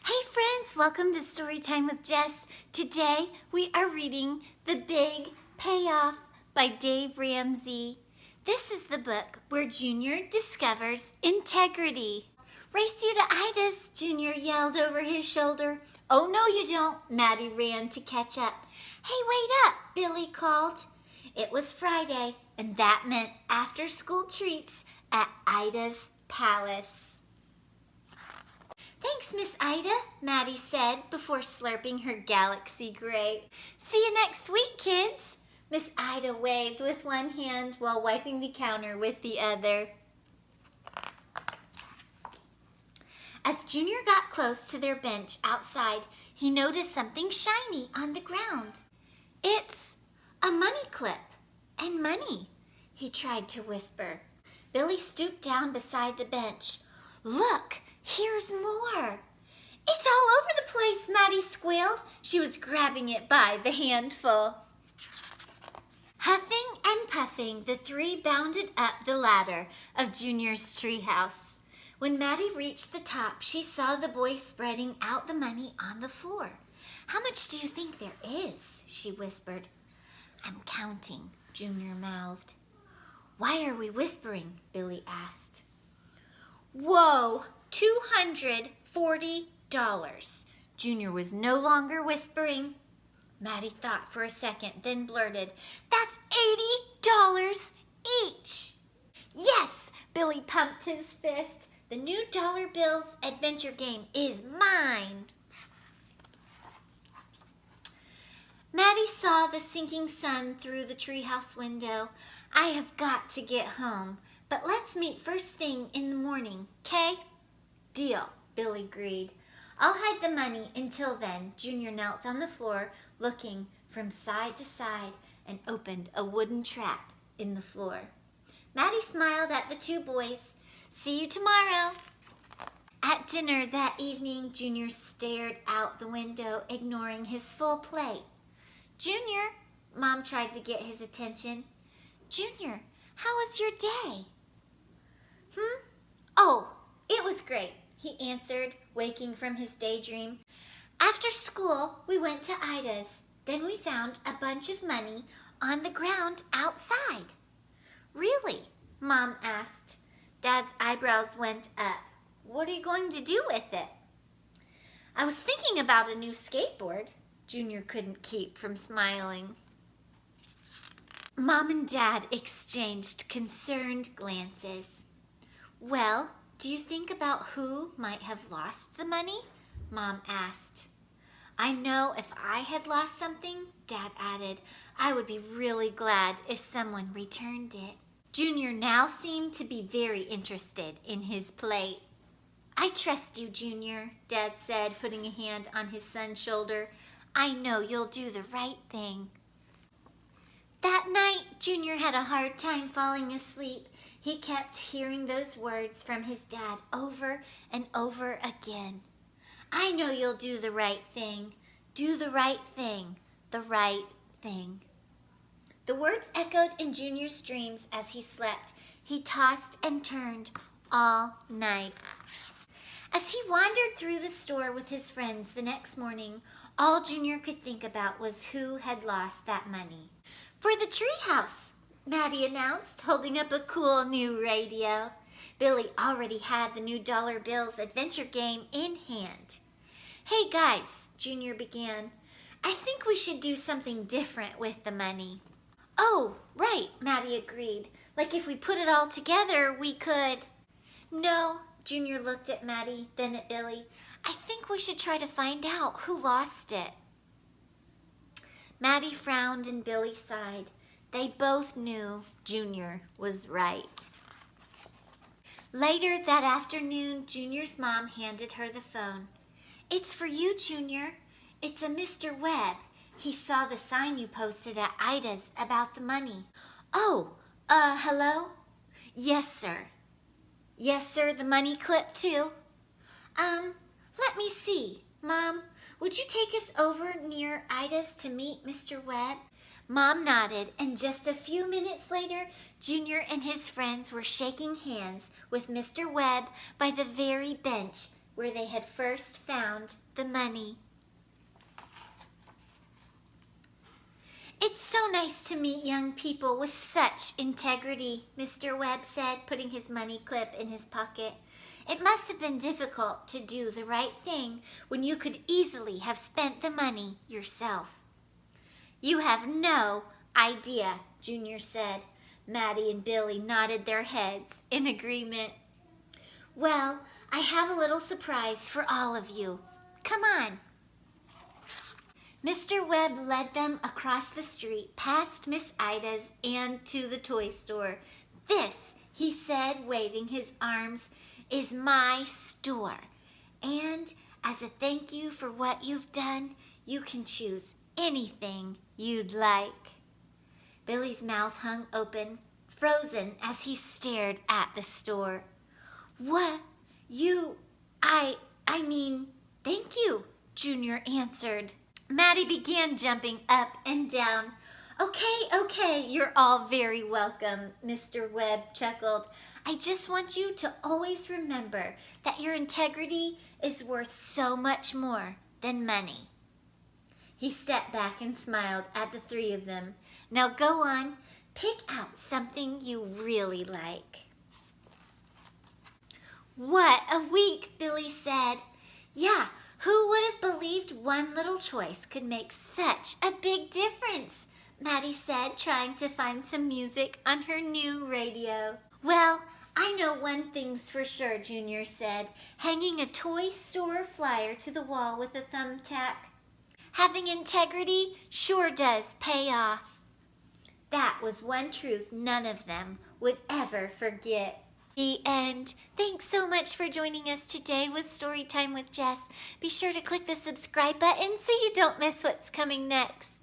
Hey friends, welcome to Storytime with Jess. Today we are reading The Big Payoff by Dave Ramsey. This is the book where Junior discovers integrity. Race you to Ida's, Junior yelled over his shoulder. Oh no you don't, Maddie ran to catch up. Hey, wait up, Billy called. It was Friday and that meant after school treats at Ida's palace. Thanks, Miss Ida, Maddie said before slurping her Galaxy grape. See you next week, kids. Miss Ida waved with one hand while wiping the counter with the other. As Junior got close to their bench outside, he noticed something shiny on the ground. It's a money clip and money, he tried to whisper. Billy stooped down beside the bench. Look! Here's more. It's all over the place, Maddie squealed. She was grabbing it by the handful. Huffing and puffing, the three bounded up the ladder of Junior's treehouse. When Maddie reached the top, she saw the boy spreading out the money on the floor. How much do you think there is? She whispered. I'm counting, Junior mouthed. Why are we whispering? Billy asked. Whoa! $240. Junior was no longer whispering. Maddie thought for a second, then blurted, That's $80 each. Yes, Billy pumped his fist. The new dollar bills adventure game is mine. Maddie saw the sinking sun through the treehouse window. I have got to get home, but let's meet first thing in the morning, 'kay? Deal, Billy agreed. I'll hide the money until then. Junior knelt on the floor, looking from side to side, and opened a wooden trap in the floor. Maddie smiled at the two boys. See you tomorrow. At dinner that evening, Junior stared out the window, ignoring his full plate. Junior, Mom tried to get his attention. Junior, how was your day? Oh, it was great, he answered, waking from his daydream. After school, we went to Ida's. Then we found a bunch of money on the ground outside. Really? Mom asked. Dad's eyebrows went up. What are you going to do with it? I was thinking about a new skateboard. Junior couldn't keep from smiling. Mom and Dad exchanged concerned glances. Well, do you think about who might have lost the money? Mom asked. I know if I had lost something, Dad added, I would be really glad if someone returned it. Junior now seemed to be very interested in his plate. I trust you, Junior, Dad said, putting a hand on his son's shoulder. I know you'll do the right thing. That night, Junior had a hard time falling asleep. He kept hearing those words from his dad over and over again. I know you'll do the right thing. Do the right thing. The right thing. The words echoed in Junior's dreams as he slept. He tossed and turned all night. As he wandered through the store with his friends the next morning, all Junior could think about was who had lost that money. For the treehouse, Maddie announced, holding up a cool new radio. Billy already had the new dollar bills adventure game in hand. Hey guys, Junior began. I think we should do something different with the money. Oh, right, Maddie agreed. Like if we put it all together, we could. No, Junior looked at Maddie, then at Billy. I think we should try to find out who lost it. Maddie frowned and Billy sighed. They both knew Junior was right. Later that afternoon, Junior's mom handed her the phone. It's for you, Junior. It's a Mr. Webb. He saw the sign you posted at Ida's about the money. Oh, hello? Yes, sir. Yes, sir, the money clip too. Let me see. Mom, would you take us over near Ida's to meet Mr. Webb? Mom nodded, and just a few minutes later, Junior and his friends were shaking hands with Mr. Webb by the very bench where they had first found the money. "It's so nice to meet young people with such integrity," Mr. Webb said, putting his money clip in his pocket. "It must have been difficult to do the right thing when you could easily have spent the money yourself." "You have no idea," Junior said. Maddie and Billy nodded their heads in agreement. "Well, I have a little surprise for all of you. Come on." Mr. Webb led them across the street, past Miss Ida's, and to the toy store. "This," he said, waving his arms, "is my store. And as a thank you for what you've done, you can choose anything you'd like." Billy's mouth hung open, frozen as he stared at the store. "What? I mean, thank you," Junior answered. Maddie began jumping up and down. Okay, you're all very welcome," Mr. Webb chuckled. "I just want you to always remember that your integrity is worth so much more than money." He stepped back and smiled at the three of them. "Now go on, pick out something you really like." "What a week," Billy said. "Yeah, who would have believed one little choice could make such a big difference?" Maddie said, trying to find some music on her new radio. "Well, I know one thing's for sure," Junior said, hanging a toy store flyer to the wall with a thumbtack. "Having integrity sure does pay off." That was one truth none of them would ever forget. The end. Thanks so much for joining us today with Storytime with Jess. Be sure to click the subscribe button so you don't miss what's coming next.